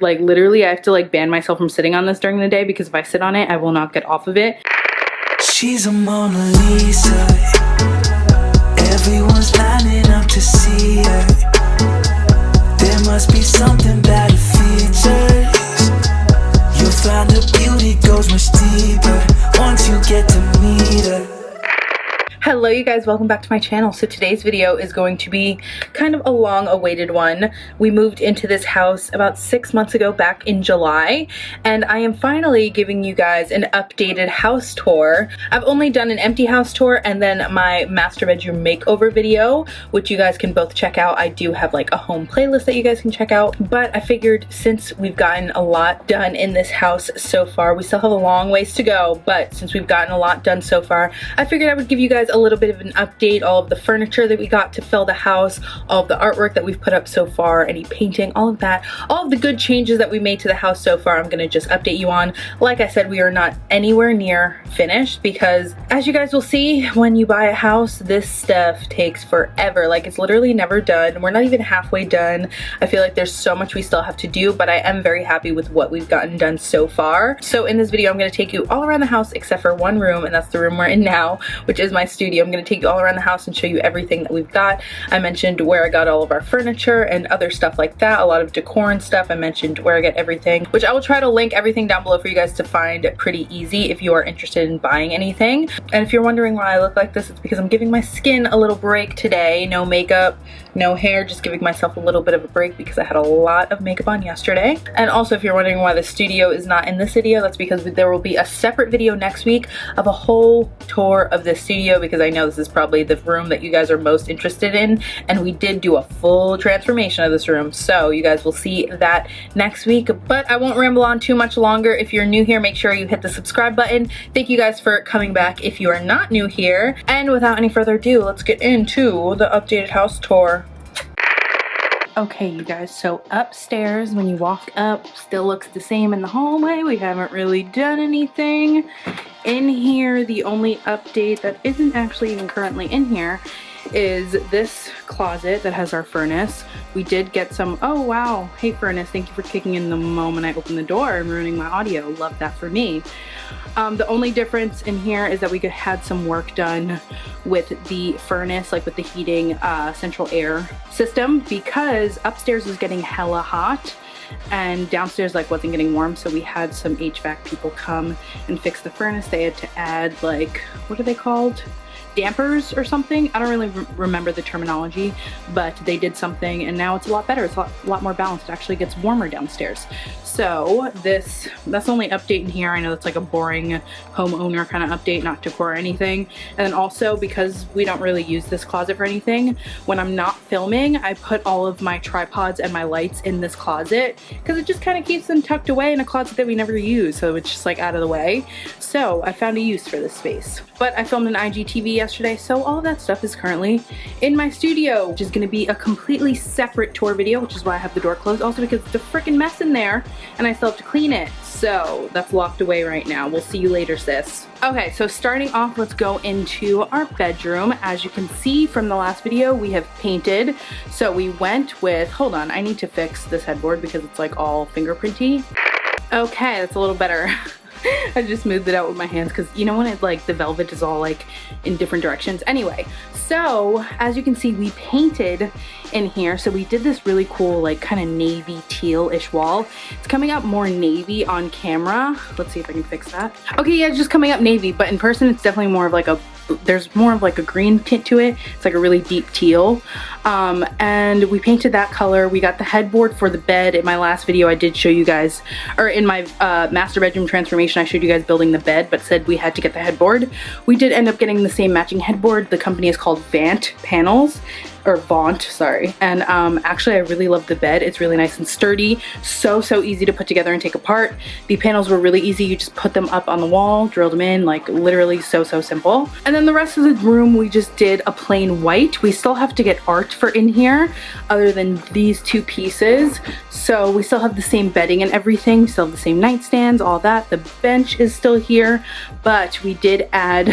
Like literally I have to like ban myself from sitting on this during the day because if I sit on it, I will not get off of it. She's a Mona Lisa. Everyone's lining up to see her. There must be something about her features. You'll find the beauty goes much deeper once you get to meet her. Hello you guys, welcome back to my channel. So today's video is going to be kind of a long awaited one. We moved into this house about 6 months ago back in July, and I am finally giving you guys an updated house tour. I've only done an empty house tour and then my master bedroom makeover video, which you guys can both check out. I do have like a home playlist that you guys can check out, but I figured since we've gotten a lot done in this house so far, we still have a long ways to go, but since we've gotten a lot done so far, I figured I would give you guys a little bit of an update, all of the furniture that we got to fill the house, all of the artwork that we've put up so far, any painting, all of that, all of the good changes that we made to the house so far. I'm gonna just update you on. Like I said, we are not anywhere near finished because as you guys will see, when you buy a house, this stuff takes forever. Like it's literally never done. We're not even halfway done. I feel like there's so much we still have to do, but I am very happy with what we've gotten done so far. So in this video, I'm gonna take you all around the house except for one room, and that's the room we're in now, which is my studio. I'm gonna take you all around the house and show you everything that we've got. I mentioned where I got all of our furniture and other stuff like that, a lot of decor and stuff. I mentioned where I get everything, which I will try to link everything down below for you guys to find pretty easy if you are interested in buying anything. And if you're wondering why I look like this, it's because I'm giving my skin a little break today. No makeup, no hair, just giving myself a little bit of a break because I had a lot of makeup on yesterday. And also if you're wondering why the studio is not in this video, that's because there will be a separate video next week of a whole tour of the studio, because I know this is probably the room that you guys are most interested in, and we did do a full transformation of this room, so you guys will see that next week. But I won't ramble on too much longer. If you're new here, make sure you hit the subscribe button. Thank you guys for coming back if you are not new here, and without any further ado, let's get into the updated house tour. Okay you guys, so upstairs when you walk up still looks the same in the hallway. We haven't really done anything in here. The only update that isn't actually even currently in here is this closet that has our furnace. We did get some, oh wow, hey furnace, thank you for kicking in the moment I opened the door and ruining my audio. Love that for me. The only difference in here is that we had some work done with the furnace, like with the heating central air system, because upstairs was getting hella hot and downstairs like wasn't getting warm, so we had some HVAC people come and fix the furnace. They had to add like, what are they called? Dampers or something. I don't really remember the terminology, but they did something and now it's a lot better. It's a lot more balanced. It actually gets warmer downstairs. So that's the only update in here. I know it's like a boring homeowner kind of update, not decor or anything. And then also because we don't really use this closet for anything, when I'm not filming, I put all of my tripods and my lights in this closet because it just kind of keeps them tucked away in a closet that we never use. So it's just like out of the way. So I found a use for this space. But I filmed an IGTV yesterday, so all of that stuff is currently in my studio, which is going to be a completely separate tour video, which is why I have the door closed, also because it's a freaking mess in there and I still have to clean it. So that's locked away right now. We'll see you later, sis. Okay, so starting off, let's go into our bedroom. As you can see from the last video, we have painted. So we went with, hold on, I need to fix this headboard because it's like all fingerprinty. Okay, that's a little better. I just smoothed it out with my hands because you know when it like the velvet is all like in different directions. Anyway, so as you can see, we painted in here. So we did this really cool like kind of navy teal-ish wall. It's coming up more navy on camera. Let's see if I can fix that. Okay, yeah, it's just coming up navy, but in person it's definitely more of like a, there's more of like a green tint to it. It's like a really deep teal. And we painted that color. We got the headboard for the bed. In my last video I did show you guys, or in my master bedroom transformation, I showed you guys building the bed but said we had to get the headboard. We did end up getting the same matching headboard. The company is called Vant Panels, or Vaunt, sorry. And actually I really love the bed. It's really nice and sturdy. So easy to put together and take apart. The panels were really easy. You just put them up on the wall, drilled them in, like literally so simple. And then the rest of the room, we just did a plain white. We still have to get art for in here other than these two pieces. So we still have the same bedding and everything. We still have the same nightstands, all that. The bench is still here, but we did add,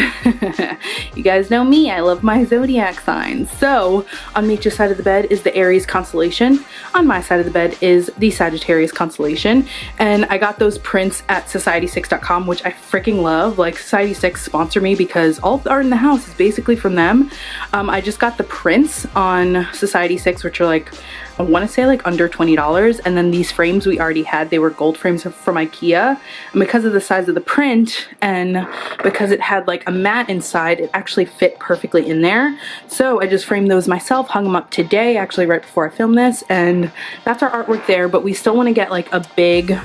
you guys know me, I love my zodiac signs. So On Meech's side of the bed is the Aries constellation. On my side of the bed is the Sagittarius constellation. And I got those prints at society6.com, which I freaking love. Like, Society6 sponsor me because all of the art in the house is basically from them. I just got the prints on Society6, which are like, I want to say like under $20, and then these frames we already had. They were gold frames from IKEA, and because of the size of the print and because it had like a mat inside, it actually fit perfectly in there. So I just framed those myself, hung them up today, actually right before I filmed this, and that's our artwork there. But we still want to get like a big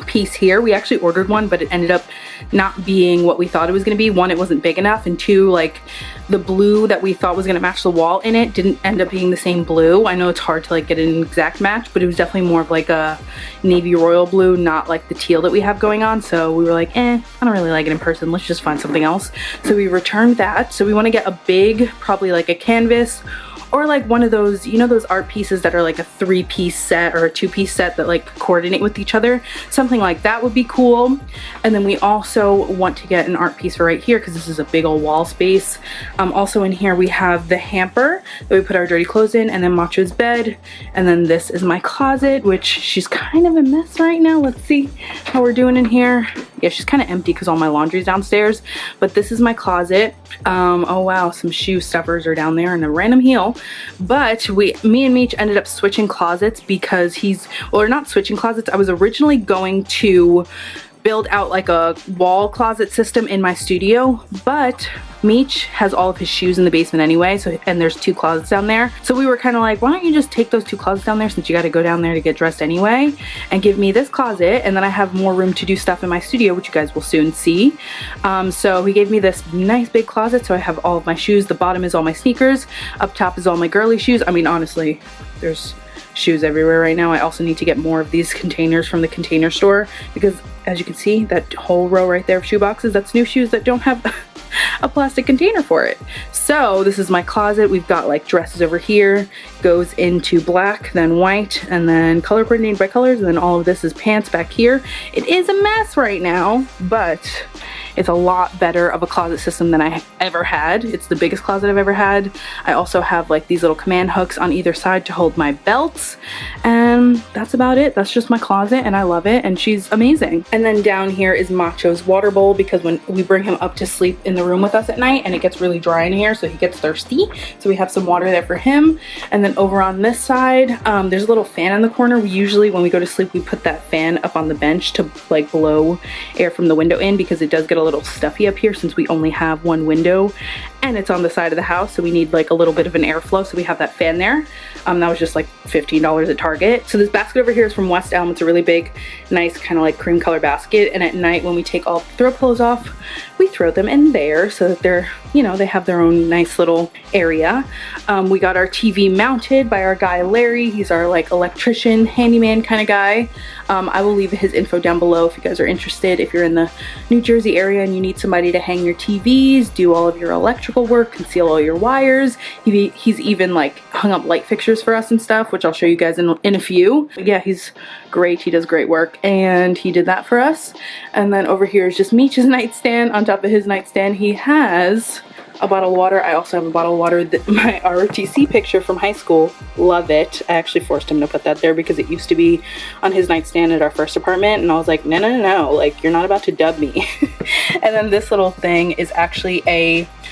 piece here. We actually ordered one, but it ended up not being what we thought it was going to be. One, it wasn't big enough, and two, like the blue that we thought was going to match the wall in it didn't end up being the same blue. I know it's hard to like get an exact match, but it was definitely more of like a navy royal blue, not like the teal that we have going on. So we were like, I don't really like it in person, let's just find something else. So we returned that. So we want to get a big, probably like a canvas, or like one of those, you know, those art pieces that are like a 3-piece set or a 2-piece set that like coordinate with each other. Something like that would be cool. And then we also want to get an art piece for right here because this is a big old wall space. Also in here we have the hamper that we put our dirty clothes in, and then Macho's bed. And then this is my closet, which she's kind of a mess right now. Let's see how we're doing in here. Yeah, she's kind of empty because all my laundry's downstairs, but this is my closet. Oh wow, some shoe stuffers are down there and a random heel. But me and Meech ended up switching closets because or not switching closets. I was originally going to build out like a wall closet system in my studio, but Meech has all of his shoes in the basement anyway, and there's 2 closets down there. So we were kind of like, why don't you just take those 2 closets down there, since you got to go down there to get dressed anyway, and give me this closet, and then I have more room to do stuff in my studio, which you guys will soon see. So he gave me this nice big closet, so I have all of my shoes. The bottom is all my sneakers, up top is all my girly shoes. I mean, honestly, there's shoes everywhere right now. I also need to get more of these containers from the Container Store because, as you can see, that whole row right there of shoe boxes, that's new shoes that don't have a plastic container for it. So this is my closet. We've got like dresses over here, goes into black, then white, and then color coordinated by colors, and then all of this is pants back here. It is a mess right now, but it's a lot better of a closet system than I ever had. It's the biggest closet I've ever had. I also have like these little command hooks on either side to hold my belts, and that's about it. That's just my closet, and I love it, and she's amazing. And then down here is Macho's water bowl, because when we bring him up to sleep in the room with us at night, and it gets really dry in here, so he gets thirsty, so we have some water there for him. And then over on this side, there's a little fan in the corner. We usually, when we go to sleep, we put that fan up on the bench to like blow air from the window in, because it does get a little stuffy up here since we only have one window and it's on the side of the house, so we need like a little bit of an airflow, so we have that fan there. That was just like $15 at Target. So this basket over here is from West Elm. It's a really big, nice kind of like cream color basket, and at night when we take all the throw pillows off, we throw them in there so that they're, you know, they have their own nice little area. We got our TV mounted by our guy Larry. He's our like electrician, handyman kind of guy. I will leave his info down below if you guys are interested. If you're in the New Jersey area and you need somebody to hang your TVs, do all of your electrical work, conceal all your wires. He's even like hung up light fixtures for us and stuff, which I'll show you guys in a few. But yeah, he's great. He does great work, and he did that for us. And then over here is just Meech's nightstand. On top of his nightstand, he has a bottle of water. I also have a bottle of water, my ROTC picture from high school. Love it. I actually forced him to put that there because it used to be on his nightstand at our first apartment, and I was like, no, like, you're not about to dub me. And then this little thing is actually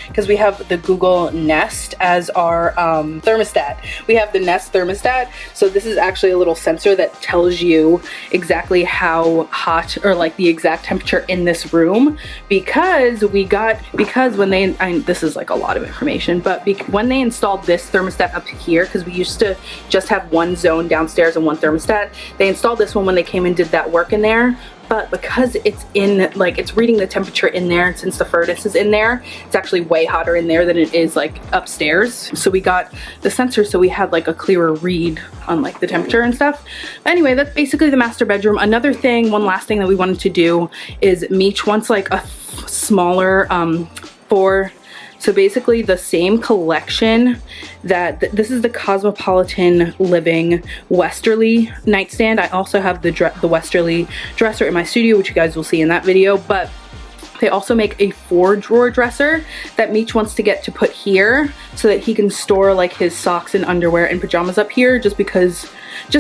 because we have the Google Nest as our thermostat. We have the Nest thermostat, so this is actually a little sensor that tells you exactly how hot, or like the exact temperature in this room, because when this is like a lot of information, but when they installed this thermostat up here, because we used to just have one zone downstairs and one thermostat, they installed this one when they came and did that work in there. But because it's in, like, it's reading the temperature in there, and since the furnace is in there, it's actually way hotter in there than it is like upstairs. So we got the sensor so we had like a clearer read on like the temperature and stuff. But anyway, that's basically the master bedroom. Another thing, one last thing that we wanted to do is Meech wants like a smaller so basically the same collection that this is the Cosmopolitan Living Westerly nightstand. I also have the Westerly dresser in my studio, which you guys will see in that video, but They also make a 4-drawer dresser that Meech wants to get to put here so that he can store like his socks and underwear and pajamas up here, just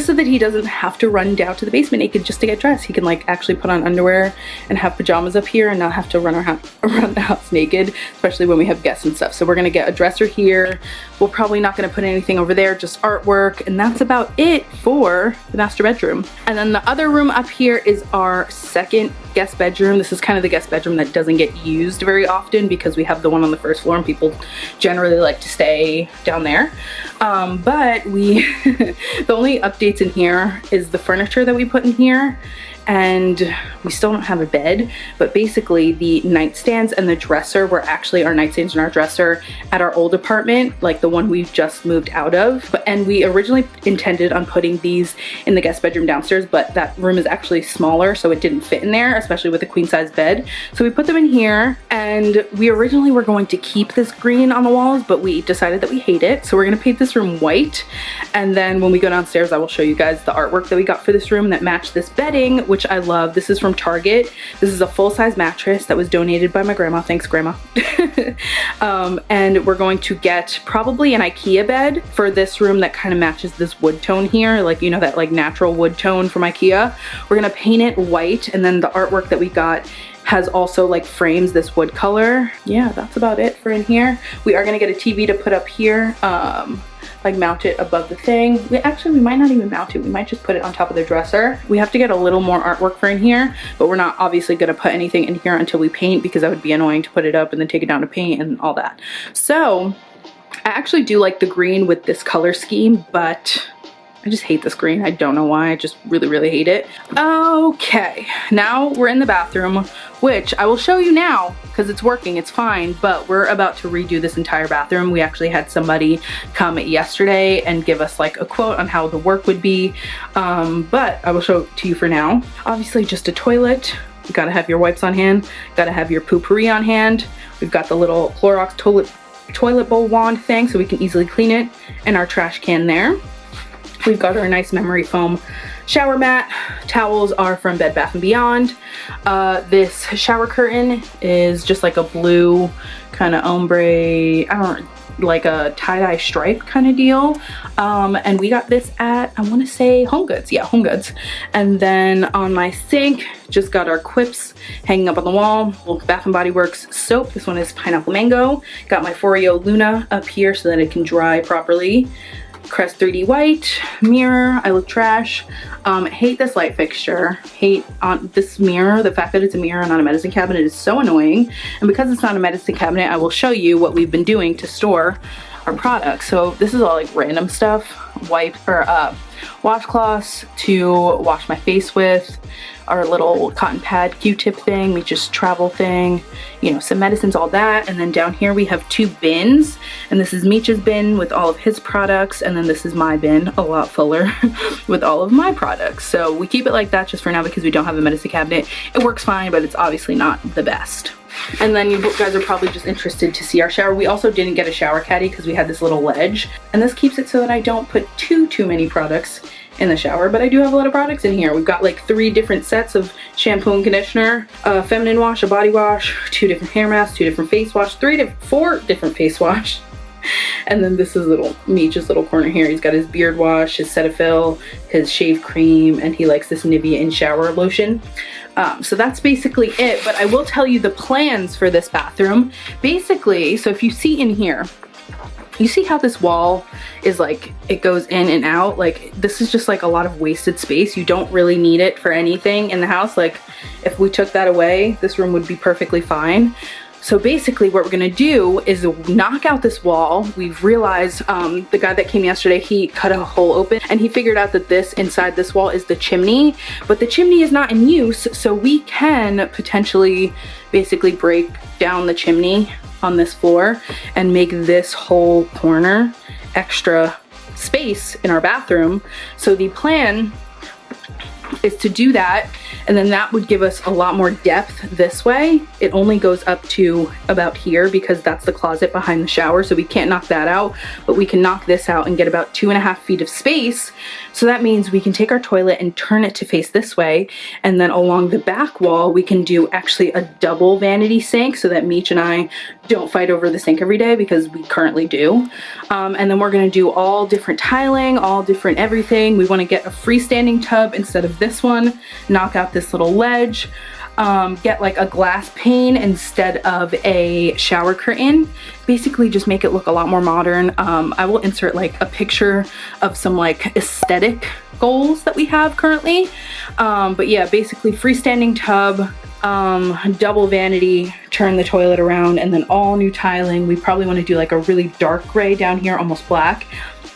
so that he doesn't have to run down to the basement naked just to get dressed. He can like actually put on underwear and have pajamas up here and not have to run around the house naked, especially when we have guests and stuff. So we're gonna get a dresser here. We're probably not gonna put anything over there, just artwork, and that's about it for the master bedroom. And then the other room up here is our second guest bedroom. This is kind of the guest bedroom that doesn't get used very often because we have the one on the first floor and people generally like to stay down there. But the only updates in here is the furniture that we put in here, and we still don't have a bed, but basically the nightstands and the dresser were actually our nightstands and our dresser at our old apartment, like the one we've just moved out of. And we originally intended on putting these in the guest bedroom downstairs, but that room is actually smaller, so it didn't fit in there, especially with a queen size bed. So we put them in here, and we originally were going to keep this green on the walls, but we decided that we hate it. So we're gonna paint this room white. And then when we go downstairs, I will show you guys the artwork that we got for this room that matched this bedding, which I love. This is from Target. This is a full-size mattress that was donated by my grandma. Thanks, Grandma. And we're going to get probably an IKEA bed for this room that kind of matches this wood tone here, like, you know, that like natural wood tone from IKEA. We're gonna paint it white, and then the artwork that we got has also like frames this wood color. Yeah, that's about it for in here. We are gonna get a TV to put up here, like mount it above the thing. We might not even mount it. We might just put it on top of the dresser. We have to get a little more artwork for in here, but we're not obviously gonna put anything in here until we paint, because that would be annoying to put it up and then take it down to paint and all that. So I actually do like the green with this color scheme, but I just hate this green. I don't know why. I just really, really hate it. Okay, now we're in the bathroom, which I will show you now because it's working, it's fine, but we're about to redo this entire bathroom. We actually had somebody come yesterday and give us like a quote on how the work would be, but I will show it to you for now. Obviously just a toilet. You gotta have your wipes on hand, gotta have your poopery on hand. We've got the little Clorox toilet bowl wand thing so we can easily clean it, and our trash can there. We've got our nice memory foam shower mat. Towels are from Bed Bath & Beyond. This shower curtain is just like a blue kind of ombre, like a tie-dye stripe kind of deal. And we got this at, I want to say Home Goods. Yeah, Home Goods. And then on my sink, just got our quips hanging up on the wall. Bath & Body Works soap. This one is Pineapple Mango. Got my Foreo Luna up here so that it can dry properly. Crest 3D white mirror. I look trash. Hate this light fixture. Hate on this mirror. The fact that it's a mirror and not a medicine cabinet is so annoying. And because it's not a medicine cabinet, I will show you what we've been doing to store our products. So this is all like random stuff. Washcloths to wash my face with, our little cotton pad Q-tip thing, we just travel thing, you know, some medicines, all that. And then down here we have 2 bins, and this is Meech's bin with all of his products, and then this is my bin, a lot fuller, with all of my products. So we keep it like that just for now because we don't have a medicine cabinet. It works fine, but it's obviously not the best. And then you guys are probably just interested to see our shower. We also didn't get a shower caddy because we had this little ledge, and this keeps it so that I don't put too many products in the shower, but I do have a lot of products in here. We've got like 3 different sets of shampoo and conditioner, a feminine wash, a body wash, 2 different hair masks, 2 different face wash, 4 different face wash. And then this is Meech's little corner here. He's got his beard wash, his Cetaphil, his shave cream, and he likes this Nivea in shower lotion. So that's basically it, but I will tell you the plans for this bathroom. Basically, so if you see in here, you see how this wall is like, it goes in and out? Like, this is just like a lot of wasted space. You don't really need it for anything in the house. Like, if we took that away, this room would be perfectly fine. So basically what we're gonna do is knock out this wall. We've realized, the guy that came yesterday, he cut a hole open and he figured out that this inside this wall is the chimney, but the chimney is not in use, so we can potentially basically break down the chimney on this floor and make this whole corner extra space in our bathroom. So the plan is to do that, and then that would give us a lot more depth this way. It only goes up to about here because that's the closet behind the shower, so we can't knock that out, but we can knock this out and get about 2.5 feet of space. So that means we can take our toilet and turn it to face this way, and then along the back wall we can do actually a double vanity sink so that Meech and I don't fight over the sink every day, because we currently do. And then we're gonna do all different tiling, all different everything. We wanna get a freestanding tub instead of this one, knock out this little ledge, get like a glass pane instead of a shower curtain. Basically just make it look a lot more modern. I will insert like a picture of some like aesthetic goals that we have currently. But yeah, basically freestanding tub, double vanity, turn the toilet around, and then all new tiling. We probably want to do like a really dark gray down here, almost black,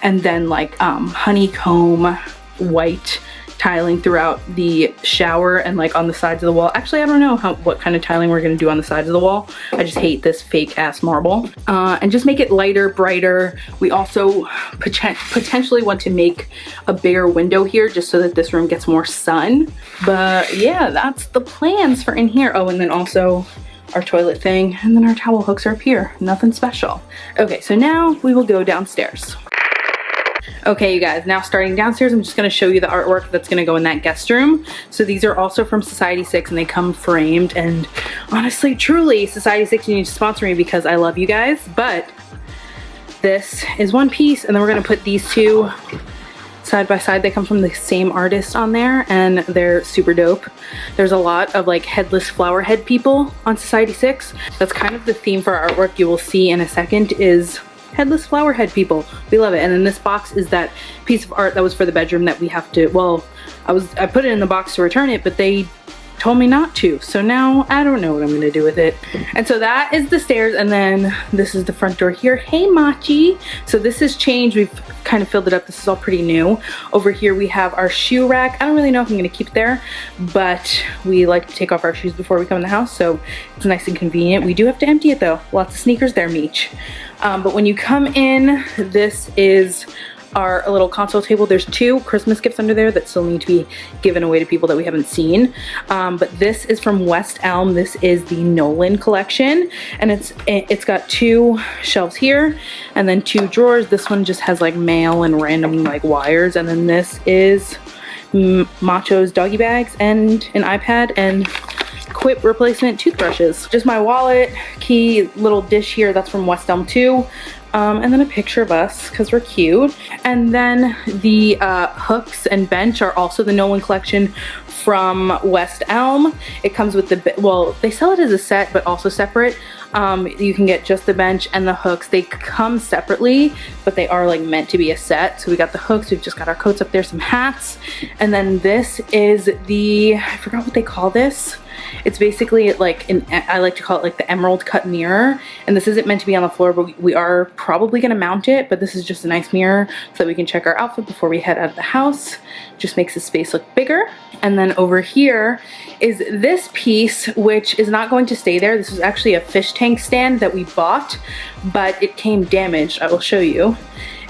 and then like honeycomb white tiling throughout the shower and like on the sides of the wall. Actually, I don't know what kind of tiling we're gonna do on the sides of the wall. I just hate this fake ass marble. And just make it lighter, brighter. We also potentially want to make a bigger window here just so that this room gets more sun. But yeah, that's the plans for in here. Oh, and then also our toilet thing, and then our towel hooks are up here. Nothing special. Okay, so now we will go downstairs. Okay, you guys, now starting downstairs, I'm just gonna show you the artwork that's gonna go in that guest room. So these are also from Society 6 and they come framed, and honestly, truly, Society 6, you need to sponsor me because I love you guys. But this is one piece, and then we're gonna put these two side by side. They come from the same artist on there, and they're super dope. There's a lot of like headless flower head people on Society 6. That's kind of the theme for our artwork. You will see in a second is headless flower head people. We love it. And then this box is that piece of art that was for the bedroom that we have to, well, I put it in the box to return it, but they told me not to. So now I don't know what I'm gonna do with it. And so that is the stairs, and then this is the front door here. Hey Machi. So this has changed. We've kind of filled it up. This is all pretty new. Over here we have our shoe rack. I don't really know if I'm gonna keep it there, but we like to take off our shoes before we come in the house, so it's nice and convenient. We do have to empty it though. Lots of sneakers there, Meech. But when you come in, this is our little console table. There's 2 Christmas gifts under there that still need to be given away to people that we haven't seen. But this is from West Elm. This is the Nolan collection, and it's got 2 shelves here and then 2 drawers. This one just has like mail and random like wires, and then this is Macho's doggy bags and an iPad and Quip replacement toothbrushes. Just my wallet, key, little dish here, that's from West Elm too. And then a picture of us because we're cute. And then the hooks and bench are also the Nolan collection from West Elm. It comes with the, well, they sell it as a set but also separate. You can get just the bench and the hooks. They come separately, but they are like meant to be a set. So we got the hooks, we've just got our coats up there, some hats. And then this is the, I forgot what they call this. It's basically like I like to call it like the emerald cut mirror. And this isn't meant to be on the floor, but we are probably gonna mount it. But this is just a nice mirror so that we can check our outfit before we head out of the house. Just makes the space look bigger. And then over here is this piece, which is not going to stay there. This is actually a fish tank stand that we bought, but it came damaged. I will show you.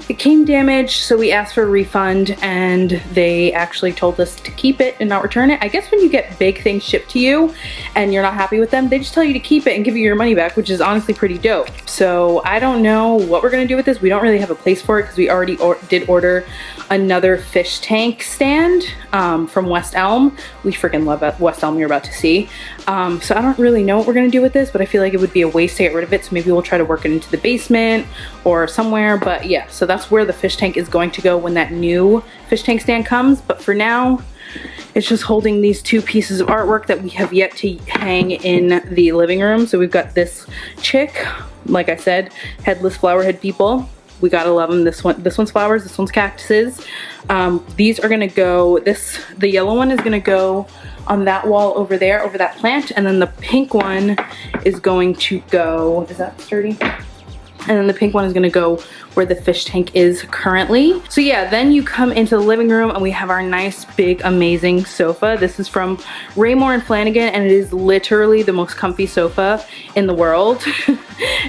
It came damaged, so we asked for a refund, and they actually told us to keep it and not return it. I guess when you get big things shipped to you and you're not happy with them, they just tell you to keep it and give you your money back, which is honestly pretty dope. So I don't know what we're gonna do with this. We don't really have a place for it because we already did order another fish tank stand from West Elm. We freaking love West Elm, you're about to see. So I don't really know what we're gonna do with this, but I feel like it would be a waste to get rid of it. So maybe we'll try to work it into the basement or somewhere. But yeah, so that's where the fish tank is going to go when that new fish tank stand comes. But for now, it's just holding these 2 pieces of artwork that we have yet to hang in the living room. So we've got this chick, like I said, headless flower head people. We gotta love them. This one's flowers, this one's cactuses. These are gonna go, the yellow one is gonna go on that wall over there, over that plant, and then the pink one is going to go, is that sturdy? and then the pink one is gonna go where the fish tank is currently. So yeah, then you come into the living room and we have our nice, big, amazing sofa. This is from Raymore and Flanagan, and it is literally the most comfy sofa in the world.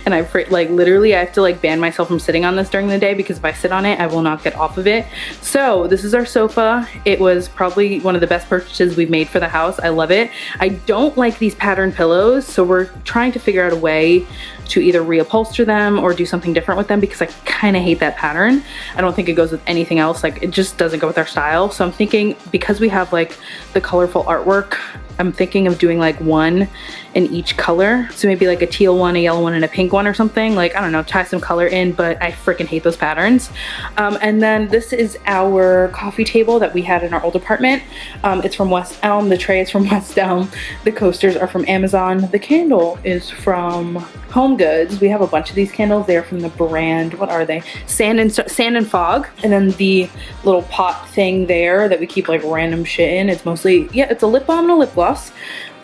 And I like literally I have to like ban myself from sitting on this during the day, because if I sit on it, I will not get off of it. So this is our sofa. It was probably one of the best purchases we've made for the house. I love it. I don't like these pattern pillows, so we're trying to figure out a way to either reupholster them or do something different with them, because I kind of hate that pattern. I don't think it goes with anything else. Like, it just doesn't go with our style. So I'm thinking, because we have like the colorful artwork, I'm thinking of doing like one in each color. So maybe like a teal one, a yellow one, and a pink one or something. Like, I don't know, tie some color in, but I freaking hate those patterns. And then this is our coffee table that we had in our old apartment. It's from West Elm. The tray is from West Elm. The coasters are from Amazon. The candle is from Home Goods. We have a bunch of these candles. They're from the brand, what are they? Sand and Fog. And then the little pot thing there that we keep like random shit in, it's mostly, yeah, it's a lip balm and a lip gloss.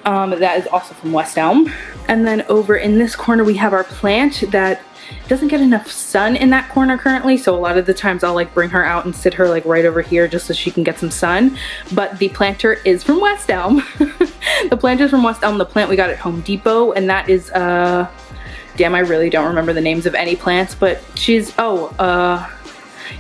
That is also from West Elm. And then over in this corner we have our plant that doesn't get enough sun in that corner currently, so a lot of the times I'll like bring her out and sit her like right over here just so she can get some sun. But the planter is from West Elm. The planter is from West Elm. The plant we got at Home Depot, and that is damn, I really don't remember the names of any plants, but she's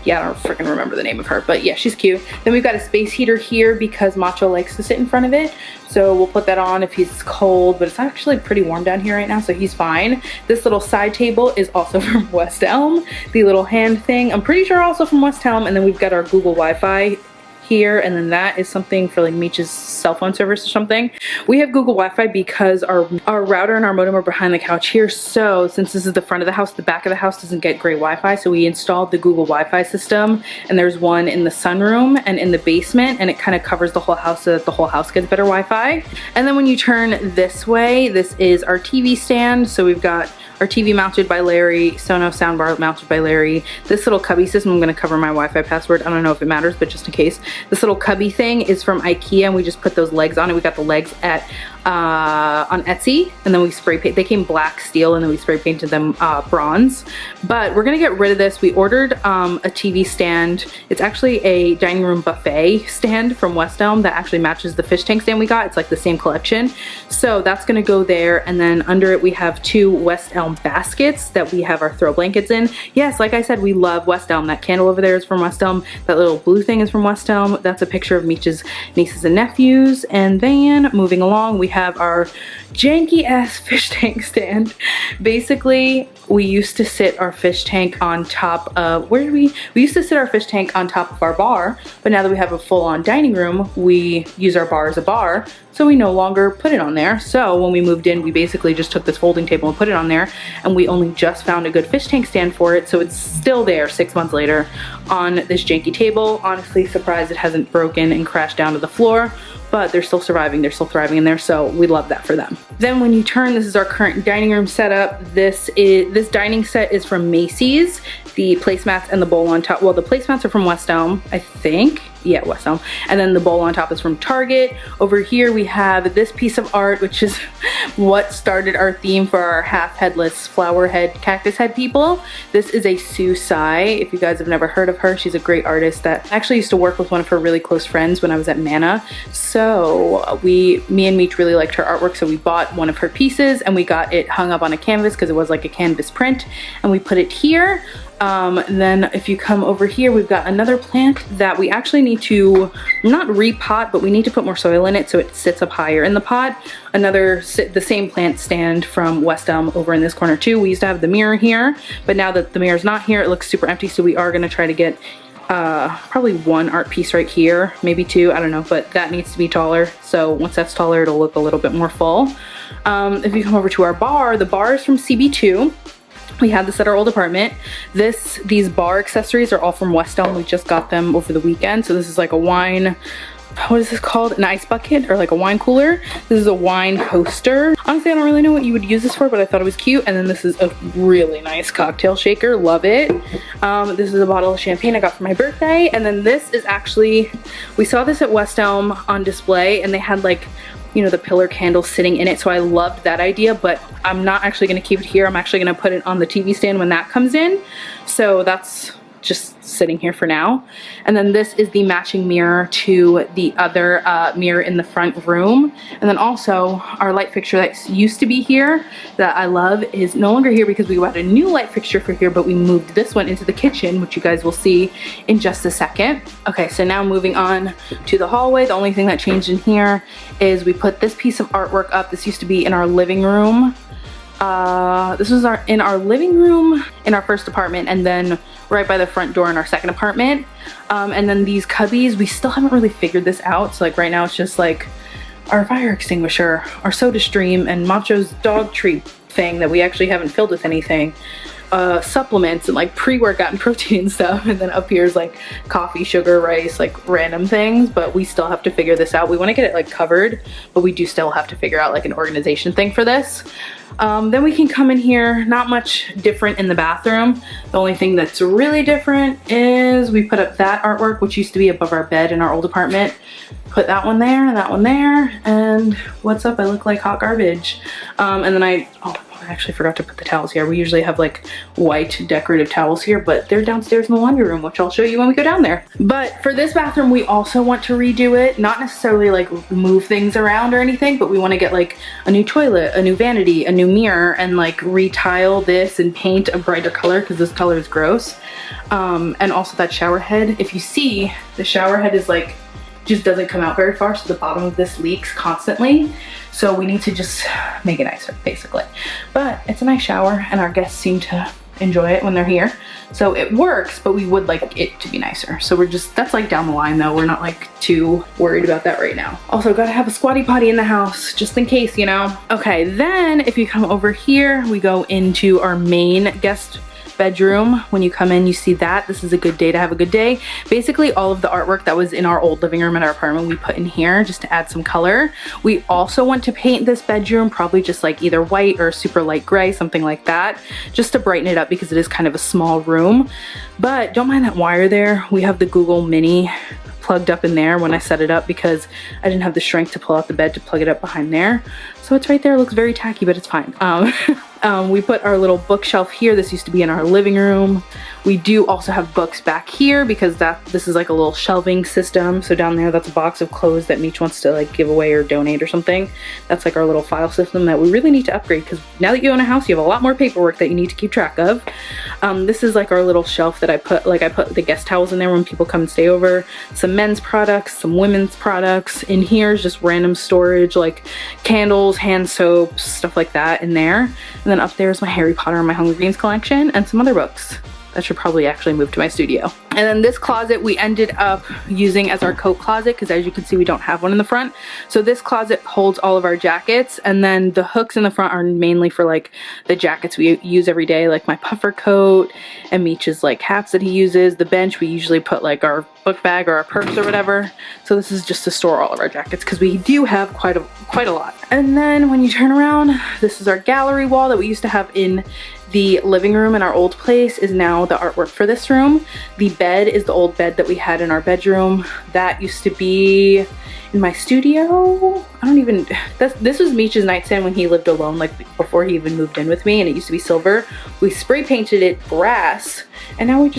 yeah, I don't freaking remember the name of her, but yeah, she's cute. Then we've got a space heater here because Macho likes to sit in front of it. So we'll put that on if he's cold, but it's actually pretty warm down here right now, so he's fine. This little side table is also from West Elm. The little hand thing, I'm pretty sure also from West Elm. And then we've got our Google Wi-Fi here, and then that is something for like Meech's cell phone service or something. We have Google Wi-Fi because our router and our modem are behind the couch here. So since this is the front of the house, the back of the house doesn't get great Wi-Fi, so we installed the Google Wi-Fi system, and there's one in the sunroom and in the basement, and it kind of covers the whole house so that the whole house gets better Wi-Fi. And then when you turn this way, this is our TV stand. So we've got our TV mounted by Larry, Sonos soundbar mounted by Larry. This little cubby system, I'm gonna cover my Wi-Fi password. I don't know if it matters, but just in case. This little cubby thing is from IKEA, and we just put those legs on it. We got the legs at on Etsy, and then we spray paint. They came black steel, and then we spray painted them bronze. But we're gonna get rid of this. We ordered a TV stand. It's actually a dining room buffet stand from West Elm that actually matches the fish tank stand we got. It's like the same collection. So that's gonna go there, and then under it we have two West Elm baskets that we have our throw blankets in. Yes, like I said, we love West Elm. That candle over there is from West Elm. That little blue thing is from West Elm. That's a picture of Meech's nieces and nephews. And then moving along, we have our janky ass fish tank stand. Basically, we used to sit our fish tank on top of, we used to sit our fish tank on top of our bar, but now that we have a full-on dining room, we use our bar as a bar, so we no longer put it on there. So when we moved in, we basically just took this folding table and put it on there, and we only just found a good fish tank stand for it, so it's still there 6 months later on this janky table. Honestly, surprised it hasn't broken and crashed down to the floor, but they're still surviving, they're still thriving in there, so we love that for them. Then when you turn, this is our current dining room setup. This dining set is from Macy's. The placemats and the bowl on top, well, the placemats are from West Elm, I think. Yeah, West Elm. And then the bowl on top is from Target. Over here we have this piece of art, which is what started our theme for our half headless flower head, cactus head people. This is a Sue Sai. If you guys have never heard of her, she's a great artist that actually used to work with one of her really close friends when I was at Mana. So me and Meech really liked her artwork, so we bought one of her pieces and we got it hung up on a canvas because it was like a canvas print, and we put it here. Then if you come over here, we've got another plant that we actually need to not repot, but we need to put more soil in it so it sits up higher in the pot. The same plant stand from West Elm over in this corner too. We used to have the mirror here, but now that the mirror's not here, it looks super empty, so we are gonna try to get probably one art piece right here, maybe two, I don't know, but that needs to be taller. So once that's taller, it'll look a little bit more full. If you come over to our bar, the bar is from CB2. We had this at our old apartment. These bar accessories are all from West Elm. We just got them over the weekend. So this is like a wine, what is this called? An ice bucket or like a wine cooler. This is a wine coaster. Honestly, I don't really know what you would use this for, but I thought it was cute. And then this is a really nice cocktail shaker. Love it. This is a bottle of champagne I got for my birthday. And then this is actually, we saw this at West Elm on display, and they had like you know, the pillar candle sitting in it. So I loved that idea, but I'm not actually gonna keep it here. I'm actually gonna put it on the TV stand when that comes in. So that's just sitting here for now. And then this is the matching mirror to the other mirror in the front room. And then also our light fixture that used to be here that I love is no longer here because we got a new light fixture for here, but we moved this one into the kitchen, which you guys will see in just a second. Okay, so now moving on to the hallway. The only thing that changed in here is we put this piece of artwork up. This used to be in our living room. This was in our living room in our first apartment, and then right by the front door in our second apartment. And then these cubbies, we still haven't really figured this out. So like right now it's just like our fire extinguisher, our soda stream, and Macho's dog treat thing that we actually haven't filled with anything. Supplements and like pre-workout and protein stuff, and then up here is like coffee, sugar, rice, like random things, but we still have to figure this out. We want to get it like covered, but we do still have to figure out like an organization thing for this. Then we can come in here, not much different in the bathroom. The only thing that's really different is we put up that artwork, which used to be above our bed in our old apartment. Put that one there and that one there, and what's up? I look like hot garbage. And then I actually forgot to put the towels here. We usually have like white decorative towels here, but they're downstairs in the laundry room, which I'll show you when we go down there. But for this bathroom, we also want to redo it. Not necessarily like move things around or anything, but we want to get like a new toilet, a new vanity, a new mirror, and like retile this and paint a brighter color because this color is gross. And also that shower head. If you see, the shower head is like, just doesn't come out very far, so the bottom of this leaks constantly. So we need to just make it nicer, basically. But it's a nice shower, and our guests seem to enjoy it when they're here. So it works, but we would like it to be nicer. So we're just, that's like down the line though. We're not like too worried about that right now. Also gotta have a squatty potty in the house, just in case, you know. Okay, then if you come over here, we go into our main guest bedroom. When you come in, you see that. This is a good day to have a good day. Basically, all of the artwork that was in our old living room in our apartment, we put in here just to add some color. We also want to paint this bedroom, probably just like either white or super light gray, something like that, just to brighten it up because it is kind of a small room. But don't mind that wire there. We have the Google Mini plugged up in there when I set it up because I didn't have the strength to pull out the bed to plug it up behind there. So it's right there. It looks very tacky, but it's fine. We put our little bookshelf here. This used to be in our living room. We do also have books back here because this is like a little shelving system. So down there, that's a box of clothes that Meech wants to like give away or donate or something. That's like our little file system that we really need to upgrade because now that you own a house, you have a lot more paperwork that you need to keep track of. This is like our little shelf that I put the guest towels in there when people come and stay over. Some men's products, some women's products. In here is just random storage like candles, hand soaps, stuff like that in there. And then up there is my Harry Potter and my Hunger Games collection and some other books. That should probably actually move to my studio. And then this closet we ended up using as our coat closet because as you can see, we don't have one in the front. So this closet holds all of our jackets, and then the hooks in the front are mainly for like the jackets we use every day, like my puffer coat and Meech's like hats that he uses. The bench, we usually put like our book bag or our purse or whatever. So this is just to store all of our jackets because we do have quite a lot. And then when you turn around, this is our gallery wall that we used to have in the living room in our old place is now the artwork for this room. The bed is the old bed that we had in our bedroom. That used to be in my studio. This was Meech's nightstand when he lived alone, like before he even moved in with me, and it used to be silver. We spray painted it brass, and now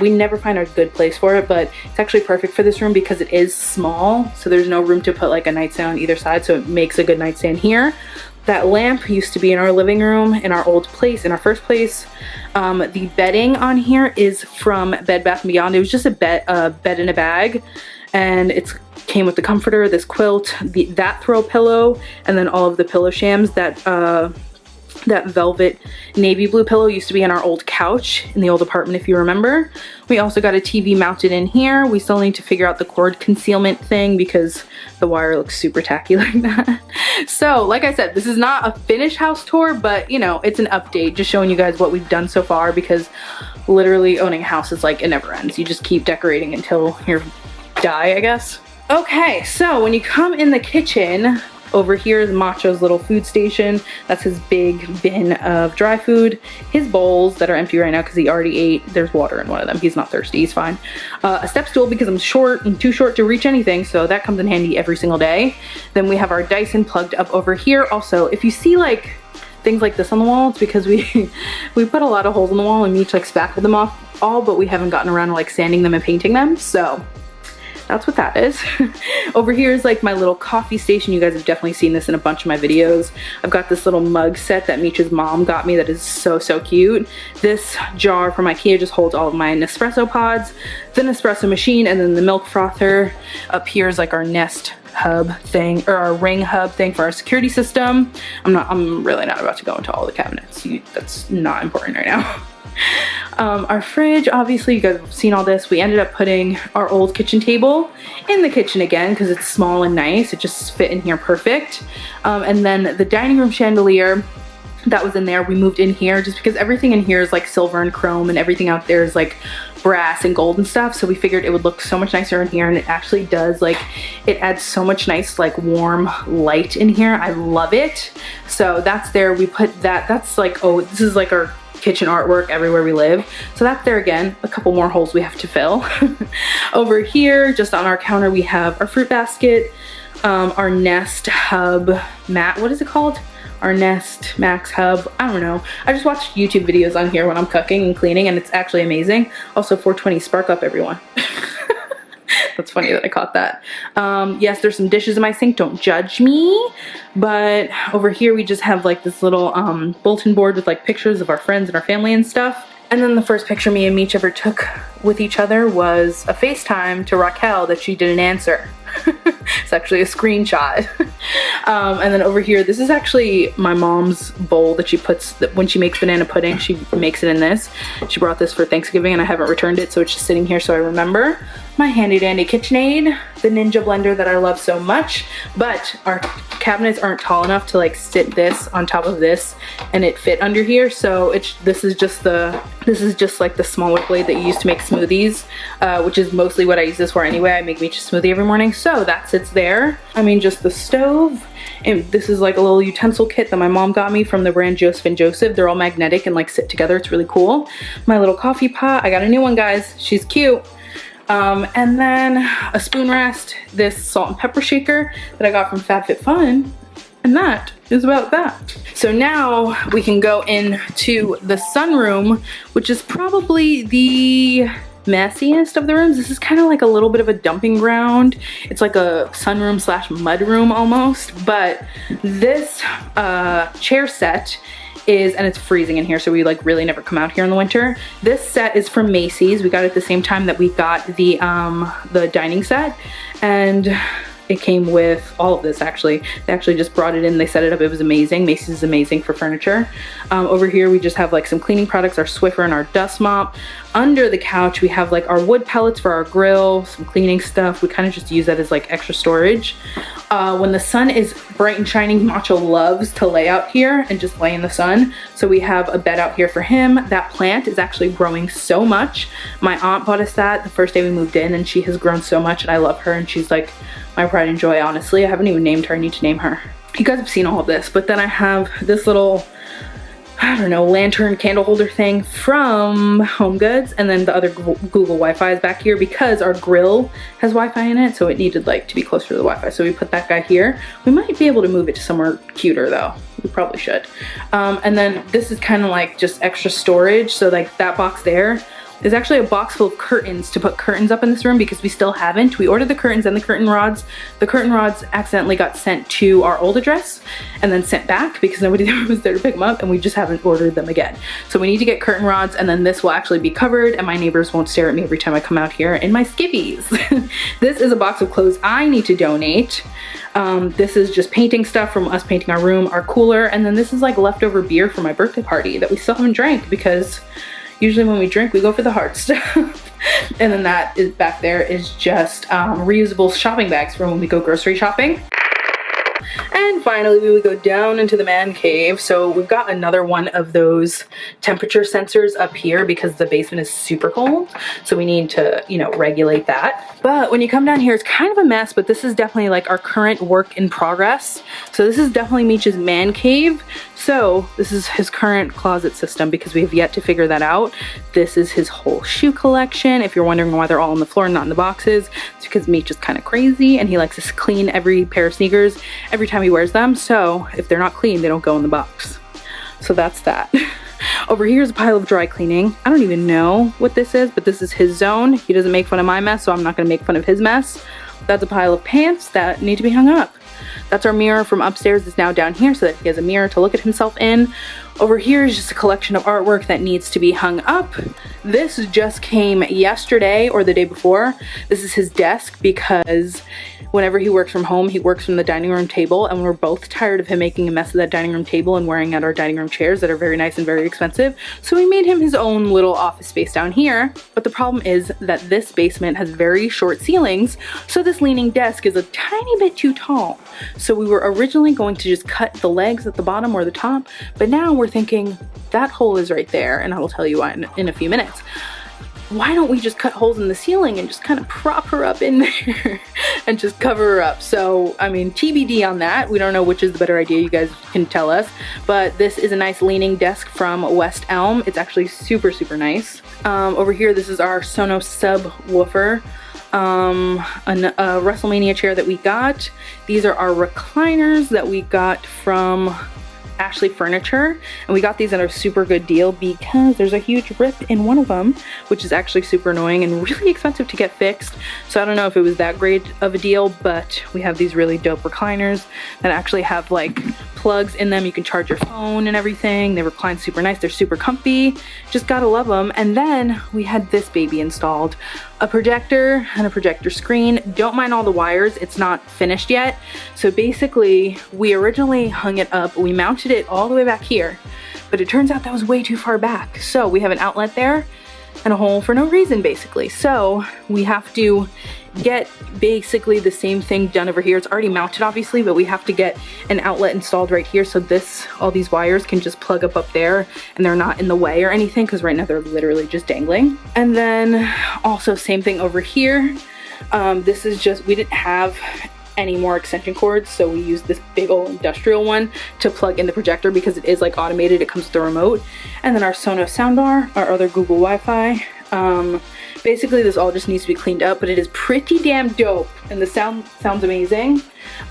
we never find a good place for it, but it's actually perfect for this room because it is small, so there's no room to put like a nightstand on either side, so it makes a good nightstand here. That lamp used to be in our living room in our old place, in our first place. The bedding on here is from Bed Bath & Beyond. It was just a bed in a bag, and it came with the comforter, this quilt, that throw pillow, and then all of the pillow shams. That velvet navy blue pillow used to be on our old couch in the old apartment, if you remember. We also got a TV mounted in here. We still need to figure out the cord concealment thing because the wire looks super tacky like that. So like I said, this is not a finished house tour, but you know, it's an update, just showing you guys what we've done so far, because literally owning a house is like, it never ends. You just keep decorating until you die, I guess. Okay, so when you come in the kitchen, Over here is Macho's little food station. That's his big bin of dry food. His bowls that are empty right now because he already ate. There's water in one of them. He's not thirsty, he's fine. A step stool because I'm short and too short to reach anything, so that comes in handy every single day. Then we have our Dyson plugged up over here. Also, if you see like things like this on the wall, it's because we put a lot of holes in the wall and Meech like spackled them off all, but we haven't gotten around to like sanding them and painting them, so that's what that is. Over here is like my little coffee station. You guys have definitely seen this in a bunch of my videos. I've got this little mug set that Meech's mom got me that is so cute. This jar from IKEA just holds all of my Nespresso pods, the Nespresso machine, and then the milk frother. Up here is like our Nest hub thing, or our Ring hub thing for our security system. I'm really not about to go into all the cabinets. That's not important right now. Our fridge, obviously you guys have seen all this. We ended up putting our old kitchen table in the kitchen again because it's small and nice. It just fit in here perfect. And then the dining room chandelier that was in there, we moved in here just because everything in here is like silver and chrome and everything out there is like brass and gold and stuff, so we figured it would look so much nicer in here, and it actually does. Like, it adds so much nice like warm light in here. I love it. So that's there. We put that. That's like, oh, this is like our kitchen artwork everywhere we live, so that's there again. A couple more holes we have to fill. Over here just on our counter we have our fruit basket, our Nest hub mat, what is it called? Our Nest Max hub, I don't know. I just watch YouTube videos on here when I'm cooking and cleaning, and it's actually amazing. Also 420 spark up everyone. That's funny that I caught that. Yes, there's some dishes in my sink, don't judge me. But over here we just have like this little bulletin board with like pictures of our friends and our family and stuff. And then the first picture me and Meech ever took with each other was a FaceTime to Raquel that she didn't answer. It's actually a screenshot. And then over here, this is actually my mom's bowl that she puts, when she makes banana pudding, she makes it in this. She brought this for Thanksgiving and I haven't returned it, so it's just sitting here so I remember. My handy dandy KitchenAid, the Ninja blender that I love so much, but our cabinets aren't tall enough to like sit this on top of this and it fit under here, so this is just like the smaller blade that you use to make smoothies, which is mostly what I use this for anyway. I make Meech a smoothie every morning, so that sits there. I mean, just the stove. And this is like a little utensil kit that my mom got me from the brand Joseph & Joseph. They're all magnetic and like sit together. It's really cool. My little coffee pot. I got a new one, guys. She's cute. And then a spoon rest, this salt and pepper shaker that I got from FabFitFun. And that is about that. So now we can go into the sunroom, which is probably the messiest of the rooms. This is kind of like a little bit of a dumping ground. It's like a sunroom slash mudroom almost, but this chair set is, and it's freezing in here, so we like really never come out here in the winter. This set is from Macy's. We got it at the same time that we got the dining set, and it came with all of this actually. They actually just brought it in, they set it up, it was amazing. Macy's is amazing for furniture. Over here we just have like some cleaning products, our Swiffer and our dust mop. Under the couch we have like our wood pellets for our grill, some cleaning stuff. We kind of just use that as like extra storage. When the sun is bright and shining, Macho loves to lay out here and just lay in the sun. So we have a bed out here for him. That plant is actually growing so much. My aunt bought us that the first day we moved in, and she has grown so much, and I love her, and she's like my pride and joy, honestly. I haven't even named her. I need to name her. You guys have seen all of this, but then I have this little, I don't know, lantern candle holder thing from Home Goods, and then the other Google Wi-Fi is back here because our grill has Wi-Fi in it, so it needed like to be closer to the Wi-Fi, so we put that guy here. We might be able to move it to somewhere cuter though. We probably should. And then this is kind of like just extra storage, so like that box there is actually a box full of curtains to put curtains up in this room because we still haven't. We ordered the curtains and the curtain rods. The curtain rods accidentally got sent to our old address and then sent back because nobody was there to pick them up, and we just haven't ordered them again. So we need to get curtain rods, and then this will actually be covered and my neighbors won't stare at me every time I come out here in my skivvies. This is a box of clothes I need to donate. This is just painting stuff from us painting our room, our cooler, and then this is like leftover beer for my birthday party that we still haven't drank because usually when we drink, we go for the hard stuff. And then that is back there is just reusable shopping bags for when we go grocery shopping. And finally, we would go down into the man cave. So we've got another one of those temperature sensors up here because the basement is super cold. So we need to, you know, regulate that. But when you come down here, it's kind of a mess, but this is definitely like our current work in progress. So this is definitely Meech's man cave. So this is his current closet system because we have yet to figure that out. This is his whole shoe collection. If you're wondering why they're all on the floor and not in the boxes, it's because Meech is kind of crazy and he likes to clean every pair of sneakers every time he wears them. So if they're not clean, they don't go in the box. So that's that. Over here is a pile of dry cleaning. I don't even know what this is, but this is his zone. He doesn't make fun of my mess, so I'm not gonna make fun of his mess. That's a pile of pants that need to be hung up. That's our mirror from upstairs that's now down here so that he has a mirror to look at himself in. Over here is just a collection of artwork that needs to be hung up. This just came yesterday or the day before. This is his desk because whenever he works from home, he works from the dining room table, and we're both tired of him making a mess of that dining room table and wearing out our dining room chairs that are very nice and very expensive. So we made him his own little office space down here. But the problem is that this basement has very short ceilings, so this leaning desk is a tiny bit too tall. So we were originally going to just cut the legs at the bottom or the top, but now we're thinking that hole is right there, and I will tell you why in a few minutes. Why don't we just cut holes in the ceiling and just kind of prop her up in there and just cover her up? So, I mean, TBD on that. We don't know which is the better idea. You guys can tell us. But this is a nice leaning desk from West Elm. It's actually super, super nice. Over here, this is our Sonos subwoofer. A WrestleMania chair that we got. These are our recliners that we got from Ashley Furniture, and we got these at a super good deal because there's a huge rip in one of them, which is actually super annoying and really expensive to get fixed. So I don't know if it was that great of a deal, but we have these really dope recliners that actually have like plugs in them. You can charge your phone and everything. They recline super nice. They're super comfy. Just gotta love them. And then we had this baby installed. A projector and a projector screen. Don't mind all the wires, it's not finished yet. So basically, we originally hung it up, we mounted it all the way back here, but it turns out that was way too far back. So we have an outlet there and a hole for no reason, basically. So we have to get basically the same thing done over here. It's already mounted, obviously, but we have to get an outlet installed right here so all these wires can just plug up there and they're not in the way or anything, because right now they're literally just dangling. And then also same thing over here. This is just, we didn't have any more extension cords, so we used this big old industrial one to plug in the projector because it is like automated. It comes with the remote. And then our Sonos soundbar, our other Google Wi-Fi. Basically this all just needs to be cleaned up, but it is pretty damn dope and the sounds amazing.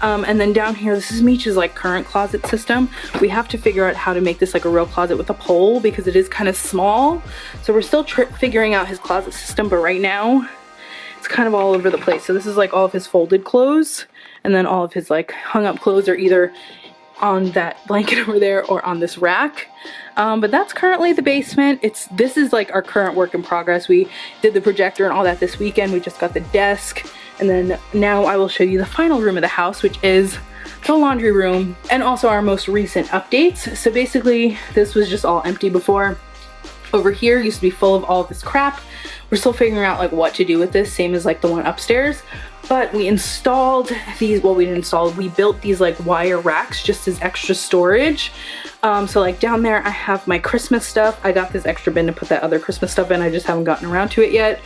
And then down here, this is Meech's like current closet system. We have to figure out how to make this like a real closet with a pole because it is kind of small. So we're still figuring out his closet system, but right now it's kind of all over the place. So this is like all of his folded clothes, and then all of his like hung up clothes are either on that blanket over there or on this rack. But that's currently the basement. This is like our current work in progress. We did the projector and all that this weekend. We just got the desk, and then now I will show you the final room of the house, which is the laundry room, and also our most recent updates. So basically this was just all empty before. Over here used to be full of all of this crap. We're still figuring out like what to do with this, same as like the one upstairs. But we installed these, well, we built these like wire racks just as extra storage. So like down there I have my Christmas stuff. I got this extra bin to put that other Christmas stuff in. I just haven't gotten around to it yet.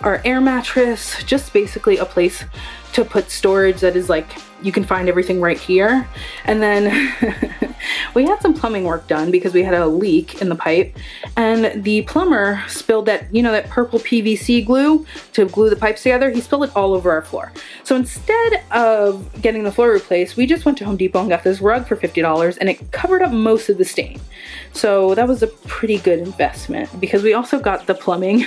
Our air mattress, just basically a place to put storage that is like, you can find everything right here. And then we had some plumbing work done because we had a leak in the pipe, and the plumber spilled that, you know, that purple PVC glue to glue the pipes together. He spilled it all over our floor. So instead of getting the floor replaced, we just went to Home Depot and got this rug for $50, and it covered up most of the stain. So that was a pretty good investment because we also got the plumbing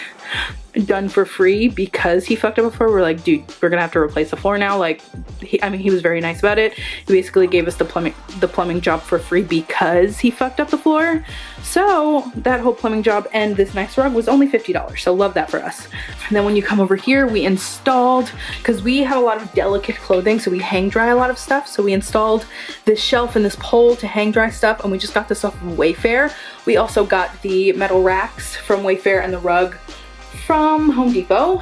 done for free because he fucked up before. We're like, dude, we're gonna have to replace the floor now. Like, he was very nice about it. He basically gave us the plumbing job for free because he fucked up the floor. So that whole plumbing job and this nice rug was only $50. So love that for us. And then when you come over here, we installed, because we have a lot of delicate clothing, so we hang dry a lot of stuff. So we installed this shelf and this pole to hang dry stuff, and we just got this off of Wayfair. We also got the metal racks from Wayfair and the rug from Home Depot.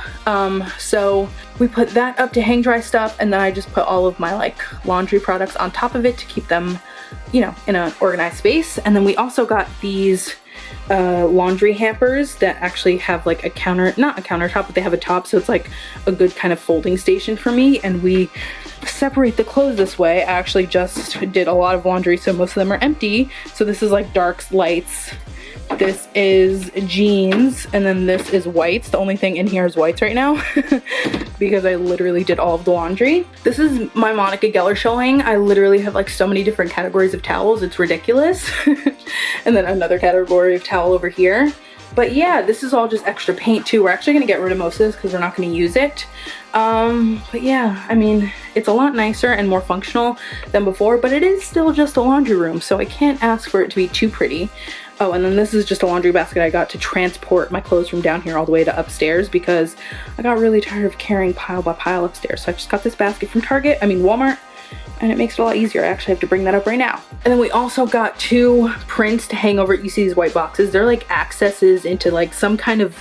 So we put that up to hang dry stuff, and then I just put all of my like laundry products on top of it to keep them, you know, in an organized space. And then we also got these laundry hampers that actually have like not a countertop, but they have a top, so it's like a good kind of folding station for me. And we separate the clothes this way. I actually just did a lot of laundry, so most of them are empty. So this is like darks, lights, this is jeans, and then this is whites. The only thing in here is whites right now because I literally did all of the laundry. This is my Monica Geller showing. I literally have like so many different categories of towels, it's ridiculous. And then another category of towel over here. But yeah, this is all just extra paint too. We're actually gonna get rid of most of this because we're not gonna use it. But yeah, I mean, it's a lot nicer and more functional than before, but it is still just a laundry room, so I can't ask for it to be too pretty. Oh, and then this is just a laundry basket I got to transport my clothes from down here all the way to upstairs because I got really tired of carrying pile by pile upstairs. So I just got this basket from Walmart, and it makes it a lot easier. I actually have to bring that up right now. And then we also got 2 prints to hang over. You see these white boxes? They're like accesses into like some kind of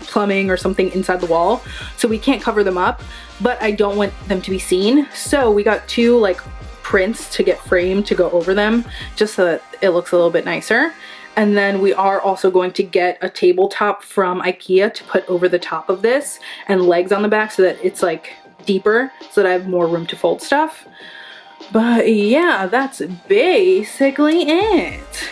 plumbing or something inside the wall. So we can't cover them up, but I don't want them to be seen. So we got 2 like prints to get framed to go over them just so that it looks a little bit nicer. And then we are also going to get a tabletop from IKEA to put over the top of this and legs on the back so that it's like deeper so that I have more room to fold stuff. But yeah, that's basically it.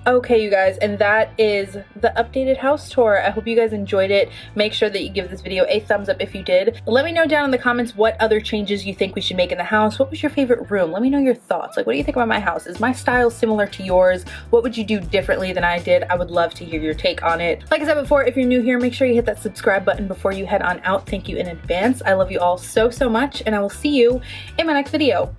Okay, you guys, and that is the updated house tour. I hope you guys enjoyed it. Make sure that you give this video a thumbs up if you did. Let me know down in the comments what other changes you think we should make in the house. What was your favorite room? Let me know your thoughts. Like, what do you think about my house? Is my style similar to yours? What would you do differently than I did? I would love to hear your take on it. Like I said before, if you're new here, make sure you hit that subscribe button before you head on out. Thank you in advance. I love you all so, so much, and I will see you in my next video.